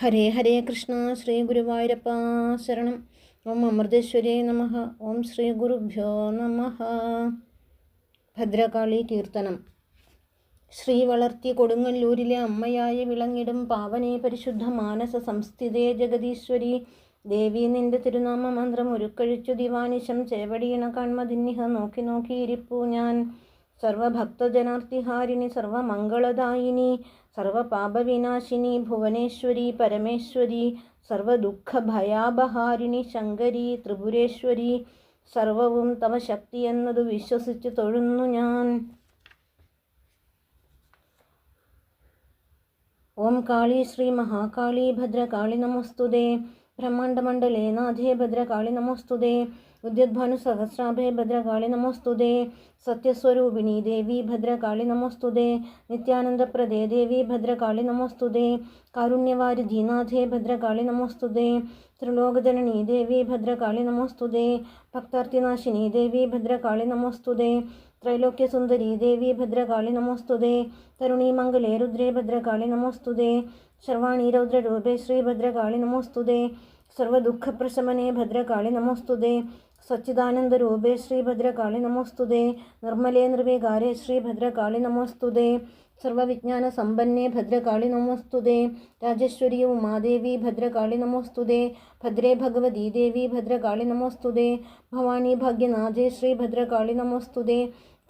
ഹരേ ഹരേ കൃഷ്ണ. ശ്രീ ഗുരുവായൂരപ്പ ശരണം. ഓം അമൃതേശ്വരേ നമഃ. ഓം ശ്രീ ഗുരുഭ്യോ നമഃ. ഭദ്രകാളി കീർത്തനം. ശ്രീ വളർത്തി കൊടുങ്ങല്ലൂരിലെ അമ്മയായ വിളങ്ങിടും പാവനേ പരിശുദ്ധ മാനസ സംസ്ഥിതേ ജഗദീശ്വരി ദേവി, നിന്റെ തിരുനാമ മന്ത്രം ഉരുക്കഴിച്ചു ദിവാനിശം ചേവടിയണ കാൺമതിന്നിഹ നോക്കി നോക്കിയിരിപ്പൂ ഞാൻ. സർവഭക്തജനാർത്തിഹാരിണി സർവമംഗളദായിനി സർവപാപവിനാശിനി ഭുവനേശ്വരി പരമേശ്വരി സർവദുഃഖഭയാപഹാരിണി ശങ്കരി ത്രിപുരേശ്വരി, സർവവും തവ ശക്തിയെന്നതു വിശ്വസിച്ചു തൊഴുന്നു ഞാൻ. ഓം കാളി ശ്രീ മഹാകാളി ഭദ്രകാളി നമോസ്തുതേ. ബ്രഹ്മാണ്ഡമണ്ഡലേ നാഥേ ഭദ്രകാളി നമോസ്തുതേ. ഉദ്യദ്ഭാനുസഹസ്രാഭേ ഭദ്രകാളി നമോസ്തുതേ. സത്യസ്വരൂപിണി ദേവി ഭദ്രകാളി നമോസ്തുതേ. നിത്യാനന്ദപ്രദേ ദേവി ഭദ്രകാളി നമോസ്തുതേ. കാരുണ്യവാരിധീനാഥേ ഭദ്രകാളി നമോസ്തുതേ. ത്രിലോകജനനീ ദേവി ഭദ്രകാളി നമോസ്തുതേ. ഭക്താർത്തിനാശിനി ദേവി ഭദ്രകാളി നമോസ്തുതേ. ത്രൈലോക്യസുന്ദരീ ദേവി ഭദ്രകാളി നമോസ്തുതേ. തരുണീമംഗലേ രുദ്രേ ഭദ്രകാളി നമോസ്തുതേ. ശർവാണി രൗദ്രരൂപേ ശ്രീ ഭദ്രകാളി നമോസ്തുതേ. സർവദുഃഖപ്രശമനേ ഭദ്രകാളി നമോസ്തുതേ. സച്ചിദാനന്ദരൂപേ ശ്രീ ഭദ്രകാളി നമോസ്തുതേ. നിർമ്മലേ നിർവികാരേ ശ്രീ ഭദ്രകാളി നമോസ്തുതേ. സർവവിജ്ഞാനസമ്പന്നേ ഭദ്രകാളി നമോസ്തുതേ. രാജേശ്വരി ഉമാദേവി ഭദ്രകാളി നമോസ്തുതേ. ഭദ്രേ ഭഗവതി ദേവി ഭദ്രകാളി നമോസ്തുതേ. ഭവാനി ഭാഗ്യനാഥേ ശ്രീ ഭദ്രകാളി നമോസ്തുതേ.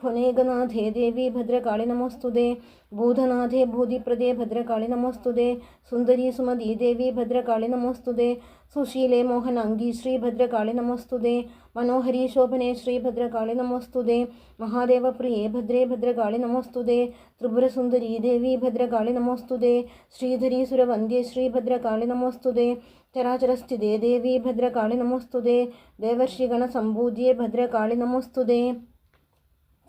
ഭുവനേകനാഥേ ദേവി ഭദ്രകാളി നമോസ്തുതേ. ഭൂതനാഥേ ഭൂതിപ്രദേ ഭദ്രകാളി നമോസ്തുതേ. സുന്ദരീ സുമതി ദേവി ഭദ്രകാളി നമോസ്തുതേ. സുശീലേ മോഹനാംഗി ശ്രീ ഭദ്രകാളി നമോസ്തുതേ. മനോഹരീ ശോഭനേ ശ്രീ ഭദ്രകാളി നമോസ്തുതേ. മഹാദേവപ്രിയേ ഭദ്രേ ഭദ്രകാളി നമോസ്തുതേ. ത്രിപുരസുന്ദരീ ദേവി ഭദ്രകാളി നമോസ്തുതേ. ശ്രീധരീ സുരവന്ദ്യേ ശ്രീ ഭദ്രകാളി നമോസ്തുതേ. ചരാചരസ്ഥിതേ ദേവി ഭദ്രകാളി നമോസ്തുതേ. ദേവർഷിഗണസംഭൂജ്യേ ഭദ്രകാളി നമോസ്തുതേ.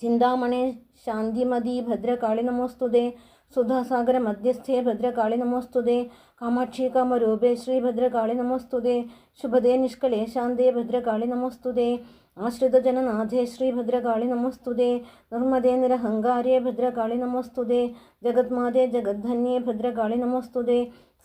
ചിന്താമണേ ശാന്തിമതി ഭദ്രകാളി നമോസ്തുതേ. സുധാസാഗര മധ്യസ്ഥേ ഭദ്രകാളി നമോസ്തുതേ. കാമാക്ഷി കാമരൂപേ ശ്രീ ഭദ്രകാളി നമോസ്തുതേ. ശുഭദേ നിഷ്കളേ ശാന്തേ ഭദ്രകാളി നമോസ്തുതേ. ആശ്രിതജനനാഥേ ശ്രീ ഭദ്രകാളി നമോസ്തുതേ. നിർമ്മദേ നിരഹങ്കാരേ ഭദ്രകാളി നമോസ്തുതേ. ജഗന്മാതേ ജഗദ്ധന്യേ ഭദ്രകാളി നമോസ്തുതേ.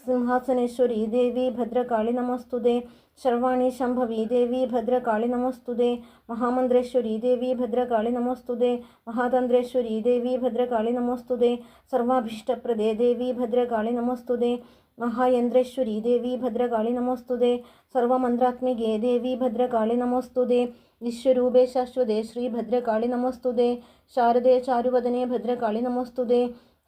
സിംഹാസനേശ്വരീ ദേവി ഭദ്രകാളി നമോസ്തുതേ. ശർവാണി ശംഭവീ ദേവി ഭദ്രകാളി നമോസ്തുതേ. മഹാമന്ത്രേശ്വരീ ദേവി ഭദ്രകാളി നമോസ്തുതേ. മഹാതന്ത്രേശ്വരീ ദേവി ഭദ്രകാളി നമോസ്തുതേ. സർവാഭീഷ്ടപ്രദേ ദേവി ഭദ്രകാളി നമോസ്തുതേ. മഹായന്ത്രേശ്വരീ ദേവി ഭദ്രകാളി നമോസ്തുതേ. സർവമന്ത്രാത്മികേ ദേവി ഭദ്രകാളി നമോസ്തുതേ. വിശ്വരൂപേ ശാശ്വതേ ശ്രീ ഭദ്രകാളി നമോസ്തുതേ. ശാരദേ ചാരുവദനേ ഭദ്രകാളി നമോസ്തുതേ.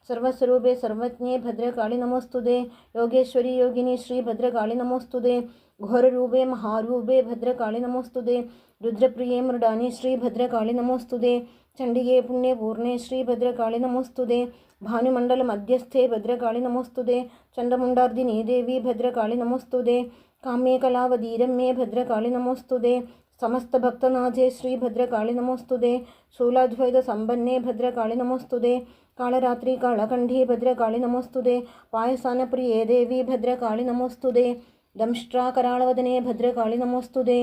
സർവസ്വരൂപേ സർവജ്ഞേ ഭദ്രകാളി നമോസ്തുതേ. യോഗേശ്വരി യോഗിനി ശ്രീ ഭദ്രകാളി നമോസ്തുതേ. ഘോരരൂപേ മഹാരൂപേ ഭദ്രകാളി നമോസ്തുതേ. രുദ്രപ്രിയേ മൃഡാനി ശ്രീ ഭദ്രകാളി നമോസ്തുതേ. ചണ്ഡികേ പുണ്യപൂർണേ ശ്രീ ഭദ്രകാളി നമോസ്തുതേ. ഭാനുമണ്ഡല മധ്യസ്ഥേ ഭദ്രകാളി നമോസ്തുതേ. ചണ്ഡമുണ്ടാർദിനീ ദേവി ഭദ്രകാളി നമോസ്തുതേ. കാമ്യേ കലാവതീരമ്യേ ഭദ്രകാളി നമോസ്തുതേ. സമസ്തഭക്തനാഥേ ശ്രീ ഭദ്രകാളി നമോസ്തുതേ. ശൂലാദ്വൈത സമ്പന്നേ ഭദ്രകാളി നമോസ്തുതേ. കാളരാത്രി കാളകണ്ഠീ ഭദ്രകാളി നമോസ്തുതേ. പായസാനപ്രിയേ ദേവി ഭദ്രകാളി നമോസ്തുതേ. ദംഷ്ട്രാകരാളവദനേ ഭദ്രകാളി നമോസ്തുതേ.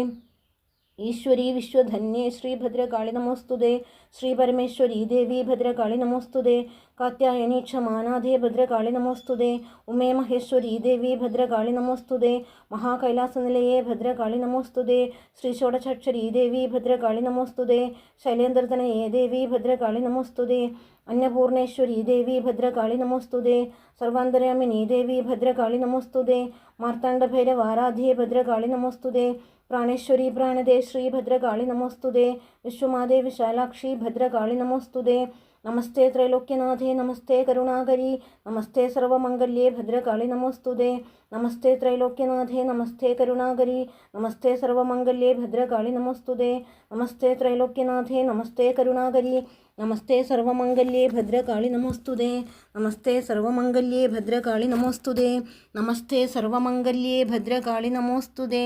ഈശ്വരീ വിശ്വധന്യേ ശ്രീ ഭദ്രകാളി നമോസ്തുതേ. ശ്രീ പരമേശ്വരീ ദേവി ഭദ്രകാളി നമോസ്തുതേ. കാത്യായനീ ക്ഷമാനാഥേ ഭദ്രകാളി നമോസ്തുതേ. ഉമേ മഹേശ്വരീ ദേവി ഭദ്രകാളി നമോസ്തുതേ. മഹാകൈലാസനിലയേ ഭദ്രകാളി നമോസ്തുതേ. ശ്രീ ഷോഡശാക്ഷരീ ദേവി ഭദ്രകാളി നമോസ്തുതേ. ശൈലേന്ദ്രതനയേ ദേവി ഭദ്രകാളി നമോസ്തുതേ. അന്നപൂർണേശ്വരീ ദേവി ഭദ്രകാളി നമോസ്തുതേ. സർവാന്തര്യാമിനീ ദേവി ഭദ്രകാളി നമോസ്തുതേ. മാർത്താണ്ഡഭൈരവാരാധ്യേ ഭദ്രകാളി നമോസ്തുതേ. പ്രാണേശ്വരി പ്രാണദേ ശ്രീ ഭദ്രകാളി നമോസ്തുതേ. വിശ്വമാതേ വിശാലാക്ഷി ഭദ്രകാളി നമോസ്തുതേ. നമസ്തേ ത്രൈലോക്യനാഥേ നമസ്തേ കരുണാകരി നമസ്തേ സർവമംഗല്യേ ഭദ്രകാളി നമോസ്തുതേ. നമസ്തേ ത്രൈലോക്യനാഥേ നമസ്തേ കരുണാകരി നമസ്തേ സർവമംഗല്യേ ഭദ്രകാളി നമോസ്തുതേ. നമസ്തേ ത്രൈലോക്യനാഥേ നമസ്തേ കരുണാകരി നമസ്തേ സർവമംഗല്യേ ഭദ്രകാളി നമോസ്തുതേ. നമസ്തേ സർവമംഗല്യേ ഭദ്രകാളി നമോസ്തുതേ. നമസ്തേ സർവമംഗല്യേ ഭദ്രകാളി നമോസ്തുതേ.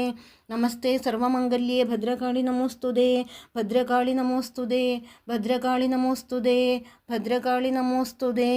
നമസ്തേ സർവമംഗല്യേ ഭദ്രകാളി നമോസ്തുതേ. ഭദ്രകാളി നമോസ്തുതേ. ഭദ്രകാളി നമോസ്തുതേ. ഭദ്രകാളി നമോസ്തുതേ.